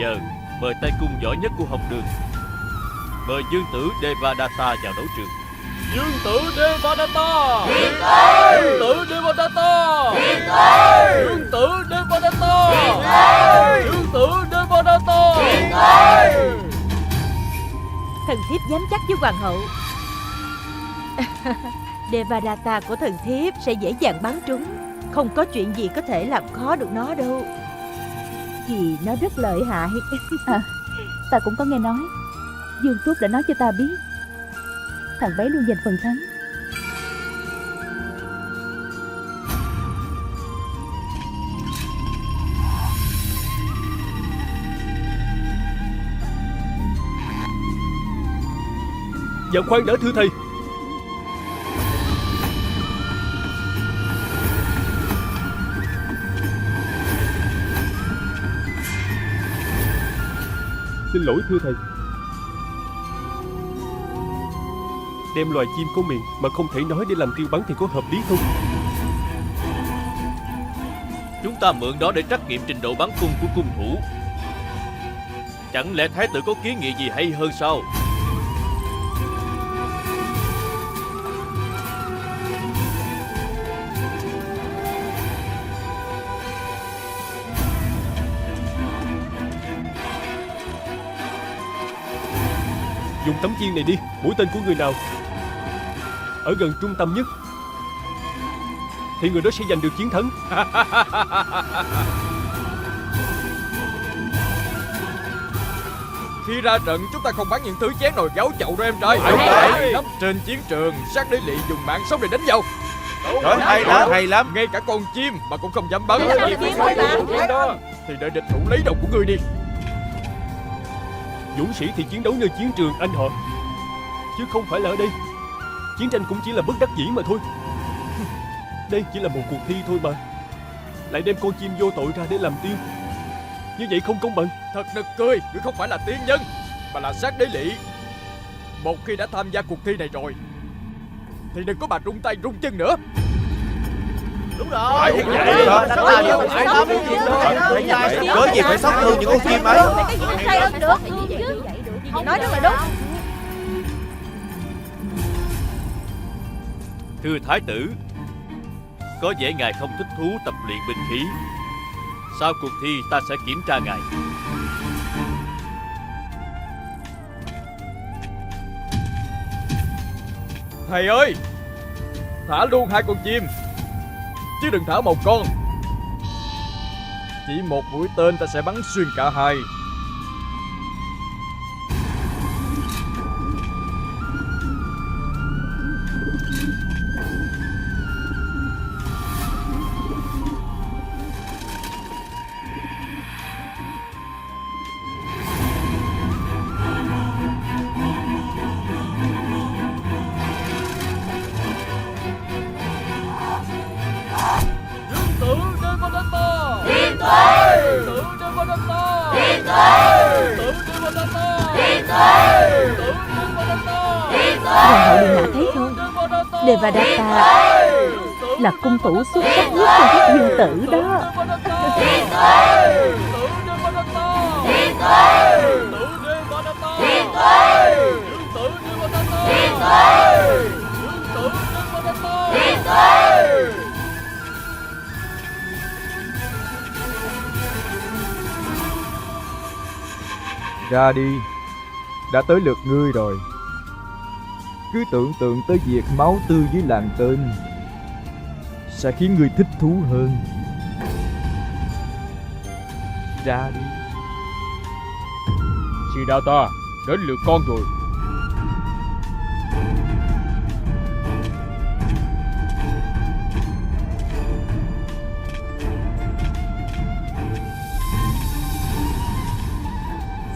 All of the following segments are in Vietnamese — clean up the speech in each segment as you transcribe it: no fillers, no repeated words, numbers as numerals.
giờ mời tay cung giỏi nhất của học đường. Mời Dương tử Devadatta vào đấu trường. Dương tử Devadatta. Dương tử Devadatta. Dương tử Devadatta. Dương tử Devadatta. Thần thiếp dám chắc với hoàng hậu, Devadatta của thần thiếp sẽ dễ dàng bắn trúng. Không có chuyện gì có thể làm khó được nó đâu, vì nó rất lợi hại. Ta cũng có nghe nói. Dương Túc đã nói cho ta biết thằng bé luôn giành phần thắng. Dạ khoan đã thưa thầy. Xin lỗi thưa thầy. Đem loài chim có miệng mà không thể nói để làm tiêu bắn thì có hợp lý không? Chúng ta mượn đó để trắc nghiệm trình độ bắn cung của cung thủ. Chẳng lẽ thái tử có kiến nghị gì hay hơn sao? Dùng tấm chiên này đi. Mũi tên của người nào ở gần trung tâm nhất thì người đó sẽ giành được chiến thắng. Khi ra trận chúng ta không bắn những thứ chén nồi gáo chậu đâu em trai. Lắm trên chiến trường sát đế lị dùng mạng sống để đánh nhau. Trời, hay lắm. Ngay cả con chim mà cũng không dám bắn. Thì đợi địch thủ lấy đầu của ngươi đi. Dũng sĩ thì chiến đấu nơi chiến trường anh họ, chứ không phải là ở đây. Chiến tranh cũng chỉ là bất đắc dĩ mà thôi. Đây chỉ là một cuộc thi thôi mà, lại đem con chim vô tội ra để làm tiêu, như vậy không công bằng. Thật nực cười, ngươi không phải là tiên nhân mà là sát đế lị. Một khi đã tham gia cuộc thi này rồi thì đừng có mà rung tay rung chân nữa. Đúng rồi. Cớ gì phải xót thương những con chim ấy. Cái gì cũng sai được chứ. Nói rất là đúng. Thưa thái tử, có vẻ ngài không thích thú tập luyện binh khí. Sau cuộc thi ta sẽ kiểm tra ngài. Thầy ơi, thả luôn 2 con chim, chứ đừng thả một con. Chỉ một mũi tên ta sẽ bắn xuyên cả hai. Hoàng hậu điện hạ thấy không, Devadatta là cung thủ xuất sắc nhất trong các dương tử đó. Ra đi, đã tới lượt ngươi rồi. Cứ tưởng tượng tới việc máu tươi dưới làng tên sẽ khiến ngươi thích thú hơn. Ra đi. Siddhartha, đến lượt con rồi.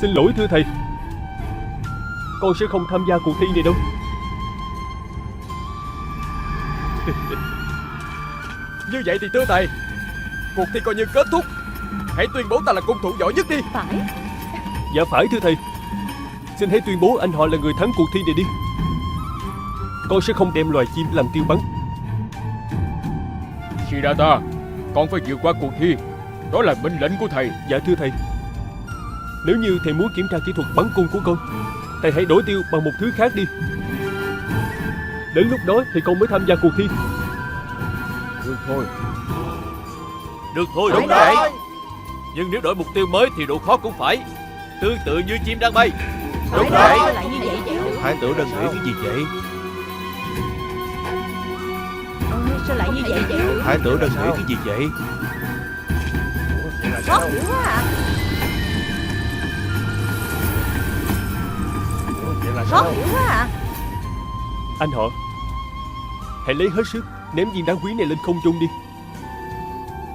Xin lỗi thưa thầy, con sẽ không tham gia cuộc thi này đâu. Như vậy thì thưa thầy, cuộc thi coi như kết thúc. Hãy tuyên bố ta là cung thủ giỏi nhất đi. Phải. Dạ phải thưa thầy. Xin hãy tuyên bố anh họ là người thắng cuộc thi này đi. Con sẽ không đem loài chim làm tiêu bắn. Siddhartha, con phải vượt qua cuộc thi. Đó là mệnh lệnh của thầy. Dạ thưa thầy. Nếu như thầy muốn kiểm tra kỹ thuật bắn cung của con, thầy hãy đổi tiêu bằng một thứ khác đi. Đến lúc đó thì con mới tham gia cuộc thi. Được thôi. Được thôi, đúng vậy. Nhưng nếu đổi mục tiêu mới thì độ khó cũng phải tương tự như chim đang bay. Đúng Sao vậy. lại như vậy chứ? Thái tử đang nghĩ cái gì vậy? Sao lại như vậy chứ? Thái tử đang nghĩ cái gì vậy? Khó hiểu quá à. Khó hiểu quá à. Anh họ, hãy lấy hết sức ném viên đá quý này lên không trung đi.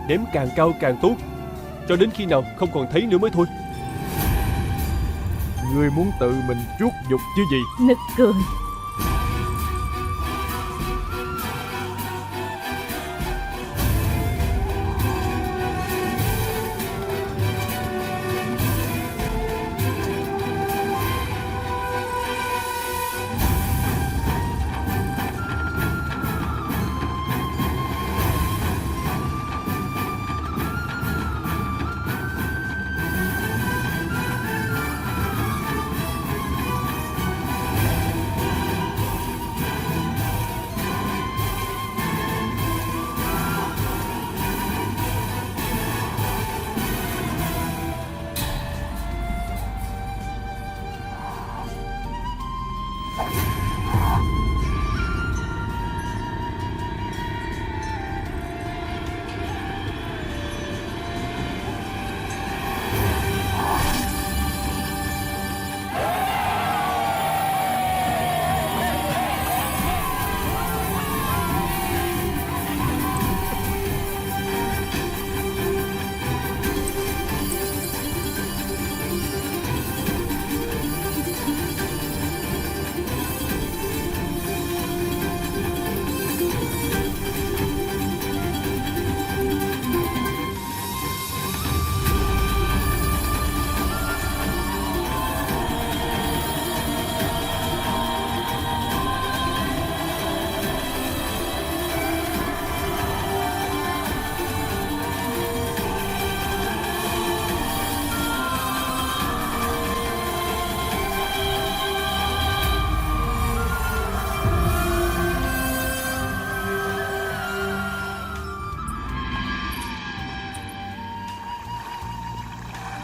Ném càng cao càng tốt, cho đến khi nào không còn thấy nữa mới thôi. Ngươi muốn tự mình chuốt dục chứ gì? Nực cười.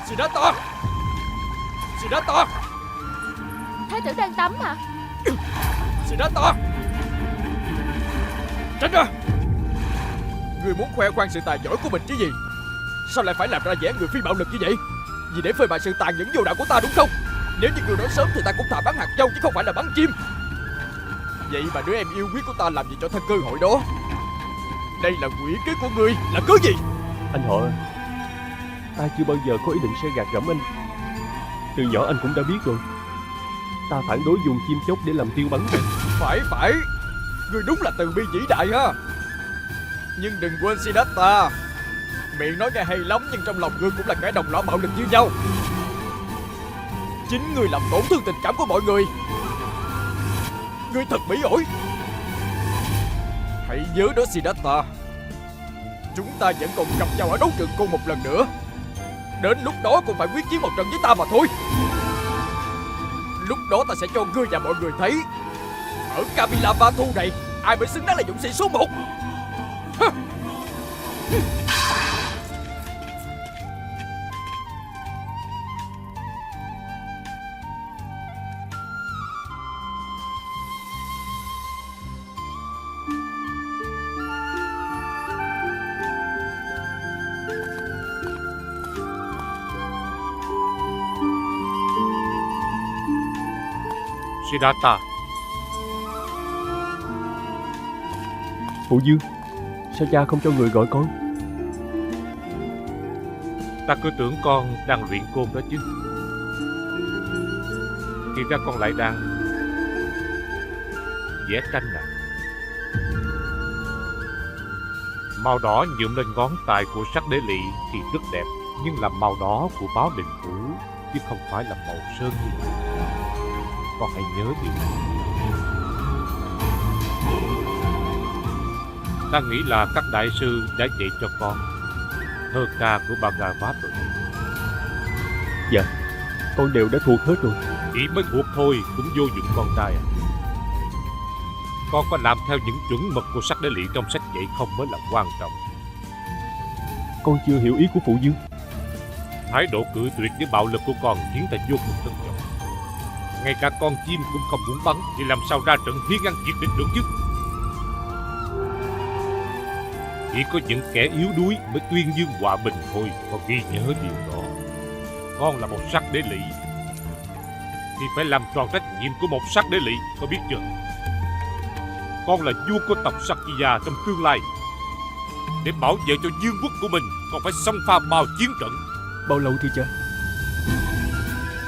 Siddhartha! Siddhartha! Thái tử đang tắm mà. Siddhartha! Tránh ra! Người muốn khoe khoang sự tài giỏi của mình chứ gì? Sao lại phải làm ra vẻ người phi bạo lực như vậy? Vì để phơi bày sự tàn nhẫn vô đạo của ta đúng không? Nếu như người nói sớm thì ta cũng thà bắn hạt châu chứ không phải là bắn chim. Vậy mà đứa em yêu quý của ta làm gì cho thân cơ hội đó? Đây là quỷ kế của ngươi, là cớ gì? Anh họ, ta chưa bao giờ có ý định sẽ gạt gẫm anh. Từ nhỏ anh cũng đã biết rồi. Ta phản đối dùng chim chóc để làm tiêu bắn. Phải, ngươi đúng là từ bi vĩ đại ha. Nhưng đừng quên Siddhartha, miệng nói nghe hay lắm nhưng trong lòng ngươi cũng là kẻ đồng lõa bạo lực như nhau. Chính ngươi làm tổn thương tình cảm của mọi người. Ngươi thật bỉ ổi. Hãy nhớ đó Siddhartha, chúng ta vẫn còn gặp nhau ở đấu trường côn một lần nữa. Đến lúc đó cũng phải quyết chiến một trận với ta mà thôi. Lúc đó ta sẽ cho ngươi và mọi người thấy ở Kamilavatu này ai mới xứng đáng là dũng sĩ số 1. Siddhartha, Phụ Dương, sao cha không cho người gọi con? ta cứ tưởng con đang luyện côn đó chứ. Thì ra con lại đang vẽ tranh à? Màu đỏ nhuộm lên ngón tay của sắc đế lỵ thì rất đẹp, nhưng là màu đỏ của báo đình phủ chứ không phải là màu sơn như vậy. Con hãy nhớ điều này. Ta nghĩ là các đại sư đã dạy cho con thơ ca của Bhagavad rồi. Dạ, con đều đã thuộc hết rồi. Chỉ mới thuộc thôi cũng vô dụng con trai à. Con có làm theo những chuẩn mực của sắc đế lỵ trong sách dạy không mới là quan trọng. Con chưa hiểu ý của phụ dương. Thái độ cự tuyệt với bạo lực của con khiến ta vô cùng trân trọng. Ngay cả con chim cũng không muốn bắn thì làm sao ra trận thiên ngăn diệt địch được chứ. Chỉ có những kẻ yếu đuối mới tuyên dương hòa bình thôi. Con ghi nhớ điều đó. Con là một sắc đế lỵ thì phải làm tròn trách nhiệm của một sắc đế lỵ, có biết chưa? Con là vua của tộc Sakya trong tương lai. Để bảo vệ cho vương quốc của mình, con phải xông pha bao chiến trận. Bao lâu thưa cha?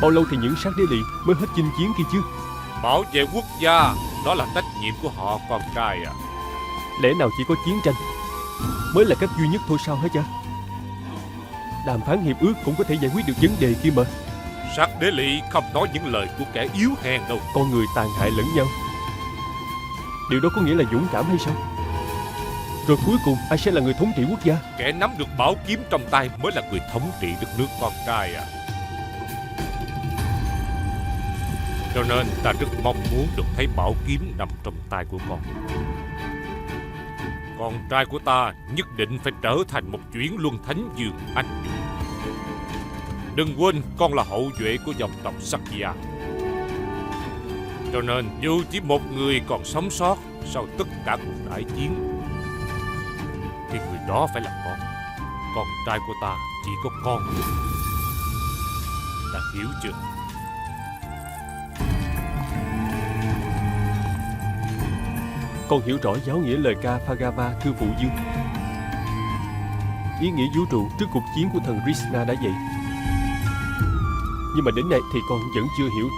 Bao lâu thì những sắc đế lỵ mới hết chinh chiến kia chứ? Bảo vệ quốc gia, đó là trách nhiệm của họ, con trai à. Lẽ nào chỉ có chiến tranh mới là cách duy nhất thôi sao hả cha? Đàm phán hiệp ước cũng có thể giải quyết được vấn đề kia mà. Sắc đế lỵ không nói những lời của kẻ yếu hèn đâu. Con người tàn hại lẫn nhau, điều đó có nghĩa là dũng cảm hay sao? Rồi cuối cùng ai sẽ là người thống trị quốc gia? Kẻ nắm được bảo kiếm trong tay mới là người thống trị đất nước, con trai à. Cho nên ta rất mong muốn được thấy bảo kiếm nằm trong tay của con. Con trai của ta nhất định phải trở thành một chuyển luân thánh dương anh dũng. Đừng quên con là hậu duệ của dòng tộc Sakya. Cho nên dù chỉ một người còn sống sót sau tất cả cuộc đại chiến thì người đó phải là con. Con trai của ta chỉ có con. Ta hiểu chưa? Con hiểu rõ giáo nghĩa lời ca Phagava thưa phụ dương. Ý nghĩa vũ trụ trước cuộc chiến của thần Krishna đã vậy. Nhưng mà đến nay thì con vẫn chưa hiểu